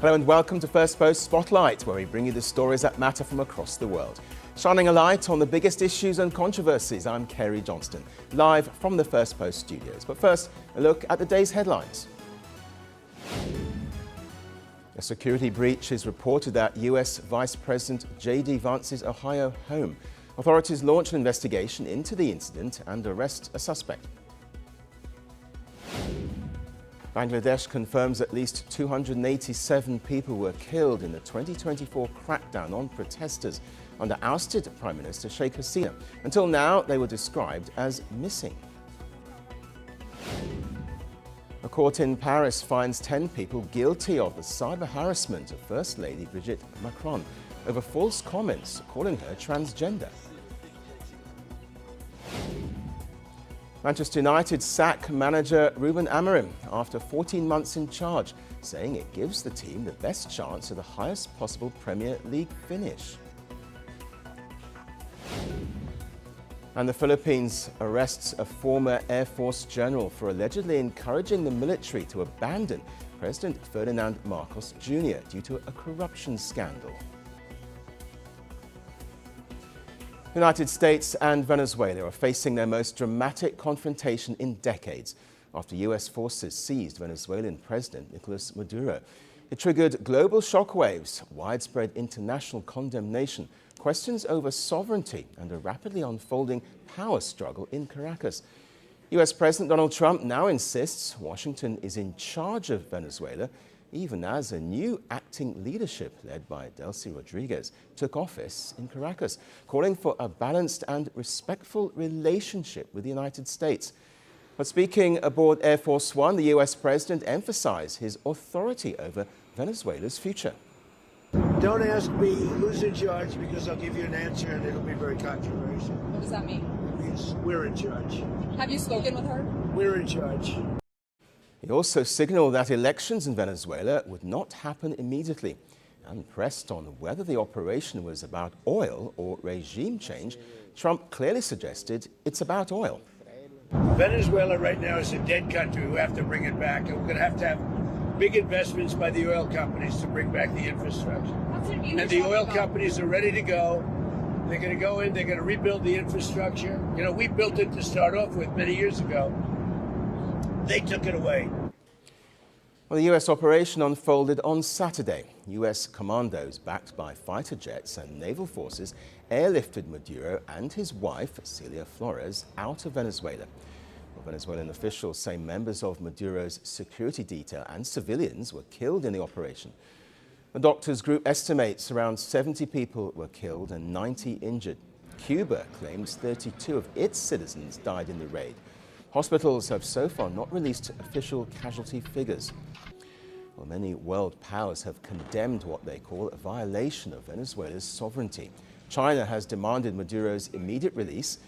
Hello and welcome to Firstpost Spotlight, where we bring you the stories that matter from across the world. Shining a light on the biggest issues and controversies, I'm Kerry Johnston, live from the Firstpost studios. But first, a look at the day's headlines. A security breach is reported at US Vice President J.D. Vance's Ohio home. Authorities launch an investigation into the incident and arrest a suspect. Bangladesh confirms at least 287 people were killed in the 2024 crackdown on protesters under ousted Prime Minister Sheikh Hasina. Until now, they were described as missing. A court in Paris finds 10 people guilty of the cyber harassment of First Lady Brigitte Macron over false comments calling her transgender. Manchester United sack manager Ruben Amorim after 14 months in charge, saying it gives the team the best chance of the highest possible Premier League finish. And the Philippines arrests a former Air Force general for allegedly encouraging the military to abandon President Ferdinand Marcos Jr. due to a corruption scandal. The United States and Venezuela are facing their most dramatic confrontation in decades after US forces seized Venezuelan President Nicolas Maduro. It triggered global shockwaves, widespread international condemnation, questions over sovereignty, and a rapidly unfolding power struggle in Caracas. US President Donald Trump now insists Washington is in charge of Venezuela, even as a new acting leadership led by Delcy Rodriguez took office in Caracas, calling for a balanced and respectful relationship with the United States. But speaking aboard Air Force One, the US president emphasized his authority over Venezuela's future. Don't ask me who's in charge, because I'll give you an answer and it'll be very controversial. What does that mean? It means we're in charge. Have you spoken with her? We're in charge. He also signaled that elections in Venezuela would not happen immediately. And pressed on whether the operation was about oil or regime change, Trump clearly suggested it's about oil. Venezuela right now is a dead country. We have to bring it back. And we're going to have big investments by the oil companies to bring back the infrastructure. And the oil companies are ready to go. They're going to go in, they're going to rebuild the infrastructure. You know, we built it to start off with many years ago. They took it away. Well, the US operation unfolded on Saturday. US commandos backed by fighter jets and naval forces airlifted Maduro and his wife, Celia Flores, out of Venezuela. Well, Venezuelan officials say members of Maduro's security detail and civilians were killed in the operation. The doctors' group estimates around 70 people were killed and 90 injured. Cuba claims 32 of its citizens died in the raid. Hospitals have so far not released official casualty figures. Well, many world powers have condemned what they call a violation of Venezuela's sovereignty. China has demanded Maduro's immediate release.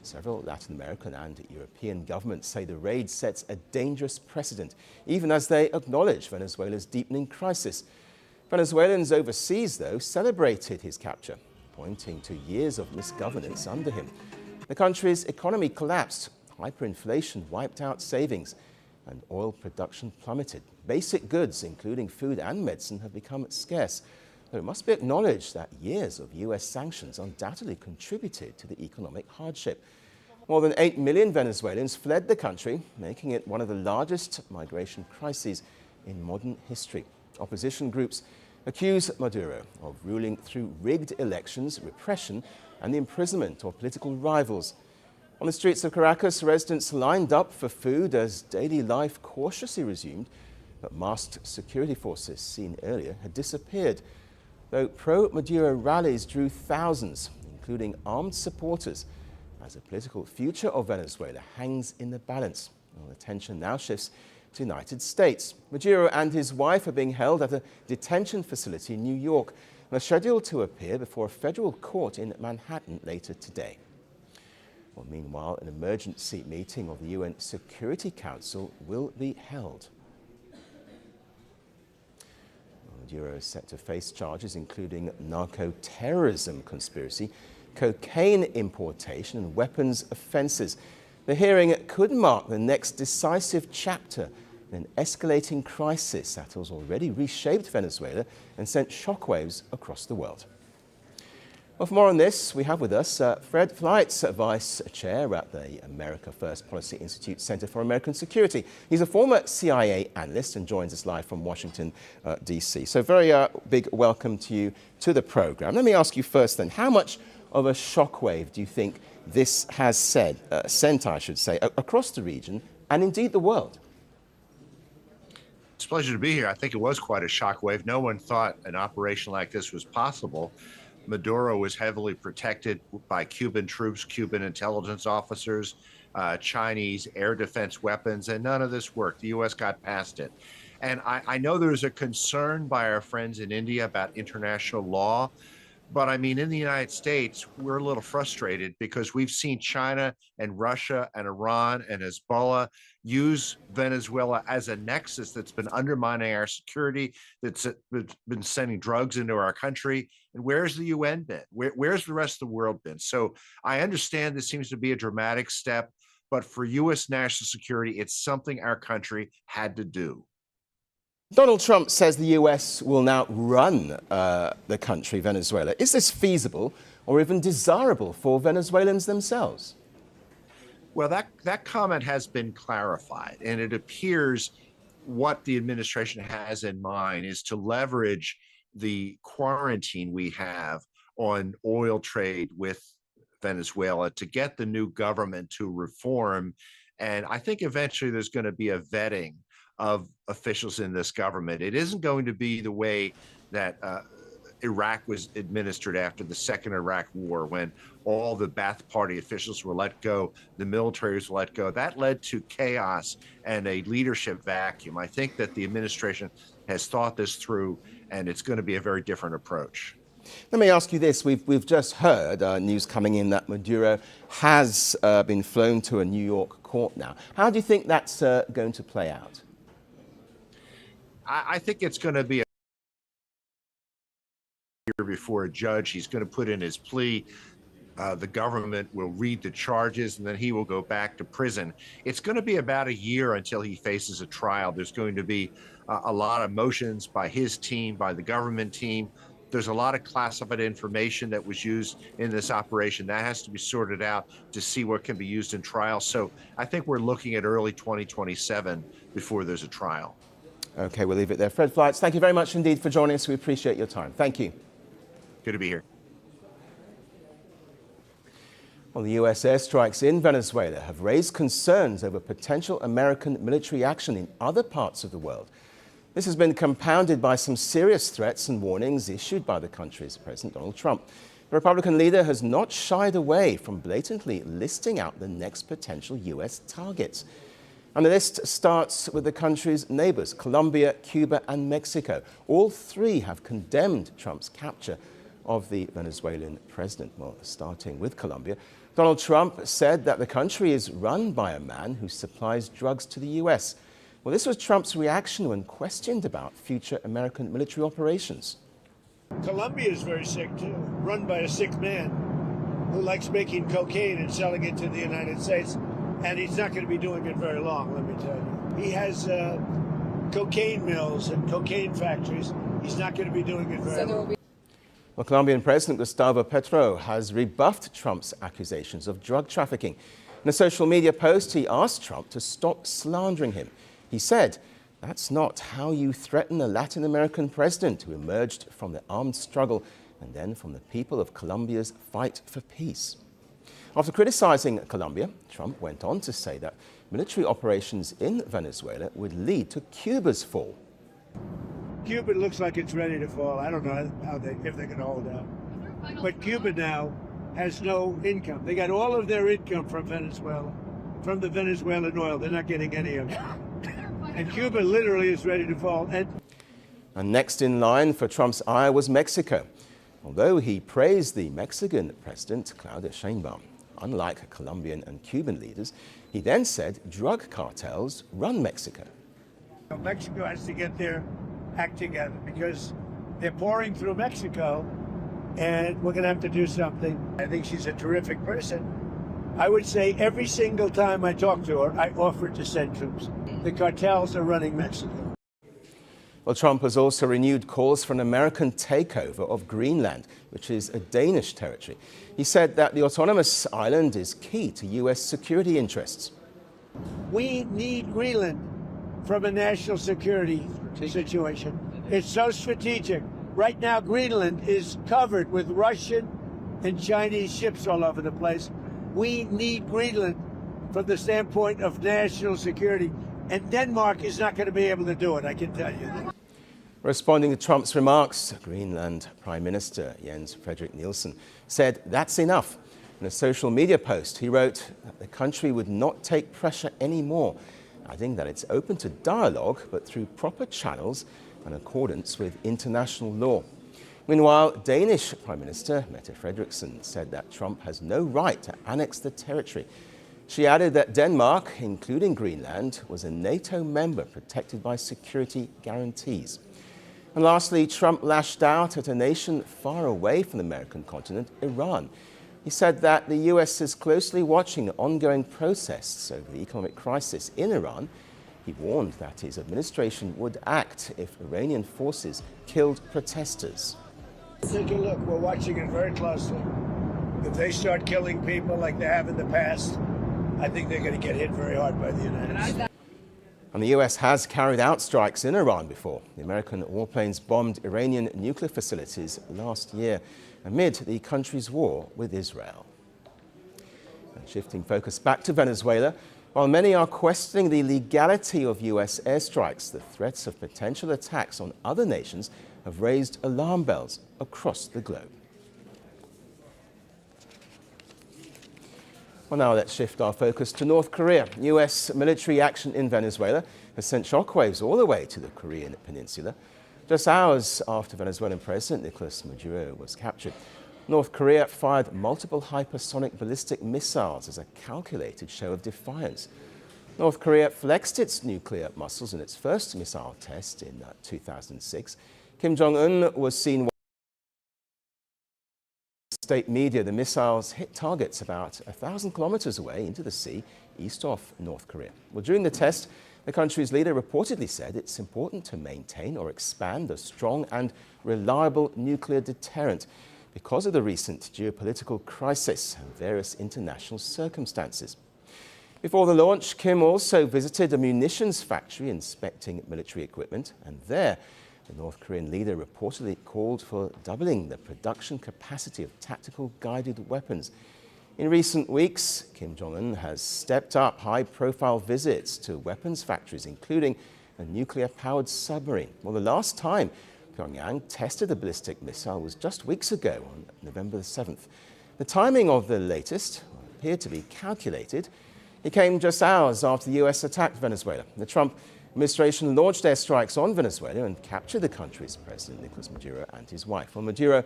Several Latin American and European governments say the raid sets a dangerous precedent, even as they acknowledge Venezuela's deepening crisis. Venezuelans overseas, though, celebrated his capture, pointing to years of misgovernance under him. The country's economy collapsed. Hyperinflation wiped out savings, and oil production plummeted. Basic goods, including food and medicine, have become scarce. Though it must be acknowledged that years of US sanctions undoubtedly contributed to the economic hardship. More than 8 million Venezuelans fled the country, making it one of the largest migration crises in modern history. Opposition groups accuse Maduro of ruling through rigged elections, repression, and the imprisonment of political rivals. On the streets of Caracas, residents lined up for food as daily life cautiously resumed, but masked security forces seen earlier had disappeared. Though pro-Maduro rallies drew thousands, including armed supporters, as the political future of Venezuela hangs in the balance. Well, attention now shifts to the United States. Maduro and his wife are being held at a detention facility in New York and are scheduled to appear before a federal court in Manhattan later today. Well, meanwhile, an emergency meeting of the UN Security Council will be held. Maduro is set to face charges including narco-terrorism conspiracy, cocaine importation and weapons offences. The hearing could mark the next decisive chapter an escalating crisis that has already reshaped Venezuela and sent shockwaves across the world. Well, for more on this, we have with us Fred Fleitz, Vice Chair at the America First Policy Institute Center for American Security. He's a former CIA analyst and joins us live from Washington, D.C. So very big welcome to you to the program. Let me ask you first then, how much of a shockwave do you think this has sent, across the region and indeed the world? It's a pleasure to be here. I think it was quite a shockwave. No one thought an operation like this was possible. Maduro was heavily protected by Cuban troops, Cuban intelligence officers, Chinese air defense weapons, and none of this worked. The U.S. got past it. And I know there's a concern by our friends in India about international law. But I mean, in the United States, we're a little frustrated because we've seen China and Russia and Iran and Hezbollah use Venezuela as a nexus that's been undermining our security, that's been sending drugs into our country. And where's the UN been? Where's the rest of the world been? So I understand this seems to be a dramatic step, but for U.S. national security, it's something our country had to do. Donald Trump says the U.S. will now run the country, Venezuela. Is this feasible or even desirable for Venezuelans themselves? Well, that comment has been clarified, and it appears what the administration has in mind is to leverage the quarantine we have on oil trade with Venezuela to get the new government to reform. And I think eventually there's going to be a vetting of officials in this government. It isn't going to be the way that Iraq was administered after the second Iraq war, when all the Ba'ath Party officials were let go, the military was let go. That led to chaos and a leadership vacuum. I think that the administration has thought this through, and it's going to be a very different approach. Let me ask you this. We've just heard news coming in that Maduro has been flown to a New York court now. How do you think that's going to play out? I think it's going to be a year before a judge. He's going to put in his plea. The government will read the charges, and then he will go back to prison. It's going to be about a year until he faces a trial. There's going to be a lot of motions by his team, by the government team. There's a lot of classified information that was used in this operation. That has to be sorted out to see what can be used in trial. So I think we're looking at early 2027 before there's a trial. Okay, we'll leave it there. Fred Fleitz, thank you very much indeed for joining us. We appreciate your time. Thank you. Good to be here. Well, the U.S. airstrikes in Venezuela have raised concerns over potential American military action in other parts of the world. This has been compounded by some serious threats and warnings issued by the country's President Donald Trump. The Republican leader has not shied away from blatantly listing out the next potential U.S. targets. And the list starts with the country's neighbors, Colombia, Cuba, and Mexico. All three have condemned Trump's capture of the Venezuelan president. Well, starting with Colombia, Donald Trump said that the country is run by a man who supplies drugs to the U.S. Well, this was Trump's reaction when questioned about future American military operations. Colombia is very sick, too, run by a sick man who likes making cocaine and selling it to the United States. And he's not going to be doing it very long, let me tell you. He has cocaine mills and cocaine factories. He's not going to be doing it very long. Well, Colombian President Gustavo Petro has rebuffed Trump's accusations of drug trafficking. In a social media post, he asked Trump to stop slandering him. He said, "That's not how you threaten a Latin American president who emerged from the armed struggle and then from the people of Colombia's fight for peace." After criticizing Colombia, Trump went on to say that military operations in Venezuela would lead to Cuba's fall. Cuba looks like it's ready to fall. I don't know if they can hold out. But Cuba now has no income. They got all of their income from Venezuela, from the Venezuelan oil. They're not getting any of it. And Cuba literally is ready to fall. And next in line for Trump's ire was Mexico, although he praised the Mexican president, Claudia Sheinbaum. Unlike Colombian and Cuban leaders, he then said drug cartels run Mexico. Mexico has to get their act together because they're pouring through Mexico, and we're going to have to do something. I think she's a terrific person. I would say every single time I talk to her, I offer to send troops. the cartels are running Mexico. Well, Trump has also renewed calls for an American takeover of Greenland, which is a Danish territory. He said that the autonomous island is key to U.S. security interests. We need Greenland from a national security situation. It's so strategic. Right now, Greenland is covered with Russian and Chinese ships all over the place. We need Greenland from the standpoint of national security. And Denmark is not going to be able to do it, I can tell you that. Responding to Trump's remarks, Greenland Prime Minister Jens Frederik Nielsen said that's enough. In a social media post, he wrote that the country would not take pressure anymore, adding that it's open to dialogue, but through proper channels and in accordance with international law. Meanwhile, Danish Prime Minister Mette Frederiksen said that Trump has no right to annex the territory. She added that Denmark, including Greenland, was a NATO member protected by security guarantees. And lastly, Trump lashed out at a nation far away from the American continent, Iran. He said that the US is closely watching the ongoing protests over the economic crisis in Iran. He warned that his administration would act if Iranian forces killed protesters. Take a look. We're watching it very closely. If they start killing people like they have in the past, I think they're going to get hit very hard by the United States. And the US has carried out strikes in Iran before. The American warplanes bombed Iranian nuclear facilities last year amid the country's war with Israel. And shifting focus back to Venezuela, while many are questioning the legality of US airstrikes, the threats of potential attacks on other nations have raised alarm bells across the globe. Well, now let's shift our focus to North Korea. US military action in Venezuela has sent shockwaves all the way to the Korean peninsula. Just hours after Venezuelan President Nicolas Maduro was captured, North Korea fired multiple hypersonic ballistic missiles as a calculated show of defiance. North Korea flexed its nuclear muscles in its first missile test in 2006. Kim Jong-un was seen state media. The missiles hit targets about 1,000 kilometers away into the sea east of North Korea. Well, during the test, the country's leader reportedly said it's important to maintain or expand a strong and reliable nuclear deterrent because of the recent geopolitical crisis and various international circumstances. Before the launch, Kim also visited a munitions factory inspecting military equipment, and there the North Korean leader reportedly called for doubling the production capacity of tactical guided weapons. In recent weeks, Kim Jong-un has stepped up high-profile visits to weapons factories, including a nuclear-powered submarine. Well, the last time Pyongyang tested a ballistic missile was just weeks ago on November the 7th. The timing of the latest appeared to be calculated. It came just hours after the US attacked Venezuela. The Trump administration launched airstrikes on Venezuela and captured the country's President Nicolas Maduro and his wife. Well, Maduro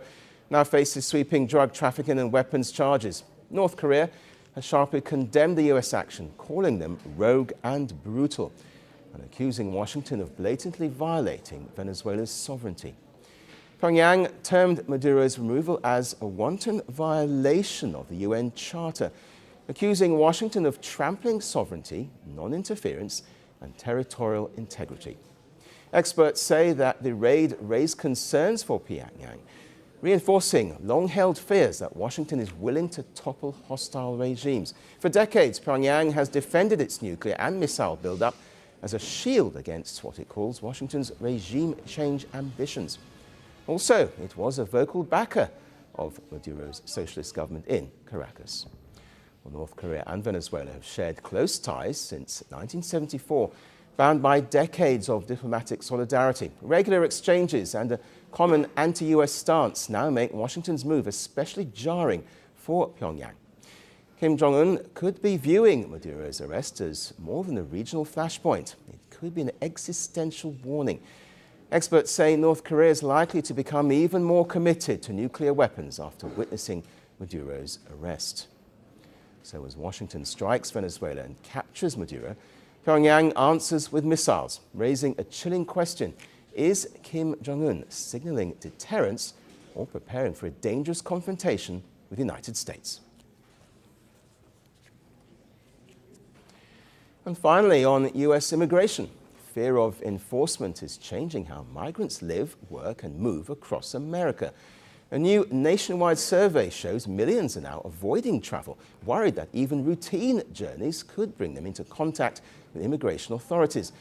now faces sweeping drug trafficking and weapons charges. North Korea has sharply condemned the US action, calling them rogue and brutal, and accusing Washington of blatantly violating Venezuela's sovereignty. Pyongyang termed Maduro's removal as a wanton violation of the UN Charter, accusing Washington of trampling sovereignty, non-interference, and territorial integrity. Experts say that the raid raised concerns for Pyongyang, reinforcing long-held fears that Washington is willing to topple hostile regimes. For decades, Pyongyang has defended its nuclear and missile buildup as a shield against what it calls Washington's regime change ambitions. Also, it was a vocal backer of Maduro's socialist government in Caracas. Well, North Korea and Venezuela have shared close ties since 1974, bound by decades of diplomatic solidarity. Regular exchanges and a common anti-US stance now make Washington's move especially jarring for Pyongyang. Kim Jong-un could be viewing Maduro's arrest as more than a regional flashpoint. It could be an existential warning. Experts say North Korea is likely to become even more committed to nuclear weapons after witnessing Maduro's arrest. So as Washington strikes Venezuela and captures Maduro, Pyongyang answers with missiles, raising a chilling question. Is Kim Jong-un signaling deterrence or preparing for a dangerous confrontation with the United States? And finally, on US immigration, fear of enforcement is changing how migrants live, work and move across America. A new nationwide survey shows millions are now avoiding travel, worried that even routine journeys could bring them into contact with immigration authorities.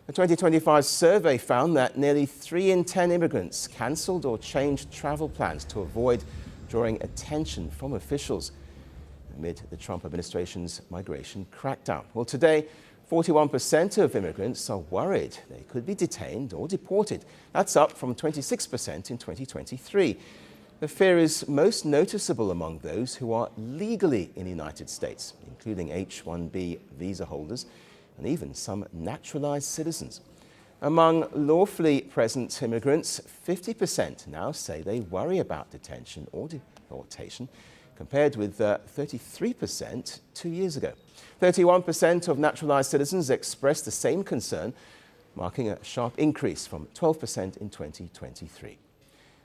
A 2025 survey found that nearly 3 in 10 immigrants cancelled or changed travel plans to avoid drawing attention from officials amid the Trump administration's migration crackdown. Well, today, 41% of immigrants are worried they could be detained or deported. That's up from 26% in 2023. The fear is most noticeable among those who are legally in the United States, including H-1B visa holders and even some naturalized citizens. Among lawfully present immigrants, 50% now say they worry about detention or deportation, compared with 33% 2 years ago. 31% of naturalized citizens expressed the same concern, marking a sharp increase from 12% in 2023.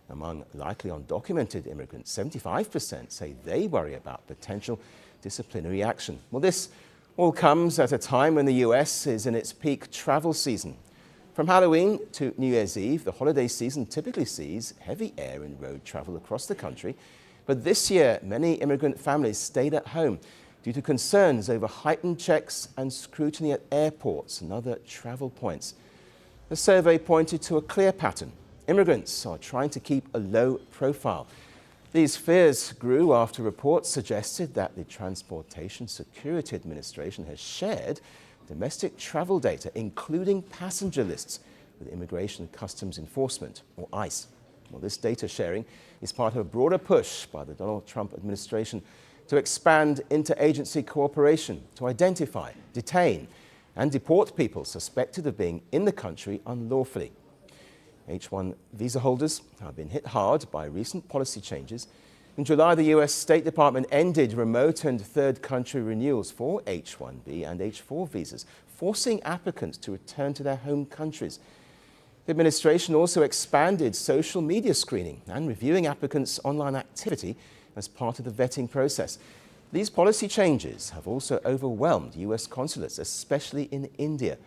Among likely undocumented immigrants, 75% say they worry about potential disciplinary action. Well, this all comes at a time when the US is in its peak travel season. From Halloween to New Year's Eve, the holiday season typically sees heavy air and road travel across the country. But this year, many immigrant families stayed at home due to concerns over heightened checks and scrutiny at airports and other travel points. The survey pointed to a clear pattern. Immigrants are trying to keep a low profile. These fears grew after reports suggested that the Transportation Security Administration has shared domestic travel data, including passenger lists, with Immigration and Customs Enforcement, or ICE. Well, this data sharing is part of a broader push by the Donald Trump administration to expand interagency cooperation to identify, detain, and deport people suspected of being in the country unlawfully. H-1 visa holders have been hit hard by recent policy changes. In July, the US State Department ended remote and third country renewals for H-1B and H-4 visas, forcing applicants to return to their home countries. The administration also expanded social media screening and reviewing applicants' online activity as part of the vetting process. These policy changes have also overwhelmed US consulates, especially in India.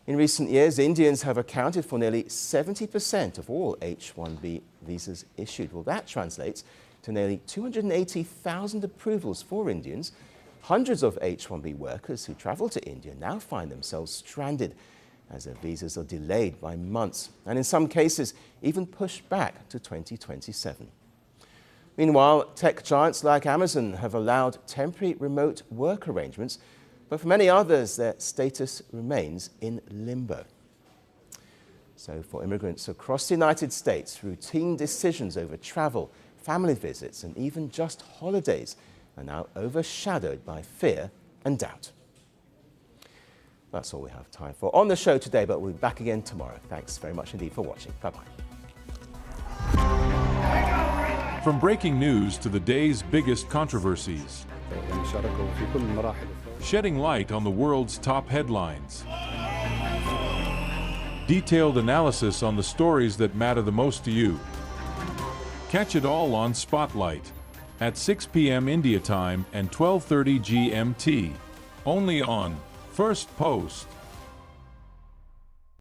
In recent years, Indians have accounted for nearly 70% of all H-1B visas issued. Well, that translates to nearly 280,000 approvals for Indians. Hundreds of H-1B workers who travel to India now find themselves stranded as their visas are delayed by months, and in some cases, even pushed back to 2027. Meanwhile, tech giants like Amazon have allowed temporary remote work arrangements, but for many others, their status remains in limbo. So for immigrants across the United States, routine decisions over travel, family visits, and even just holidays are now overshadowed by fear and doubt. That's all we have time for on the show today, but we'll be back again tomorrow. Thanks very much indeed for watching. Bye-bye. From breaking news to the day's biggest controversies, shedding light on the world's top headlines, detailed analysis on the stories that matter the most to you. Catch it all on Spotlight at 6 p.m. India time and 12:30 GMT, only on Firstpost.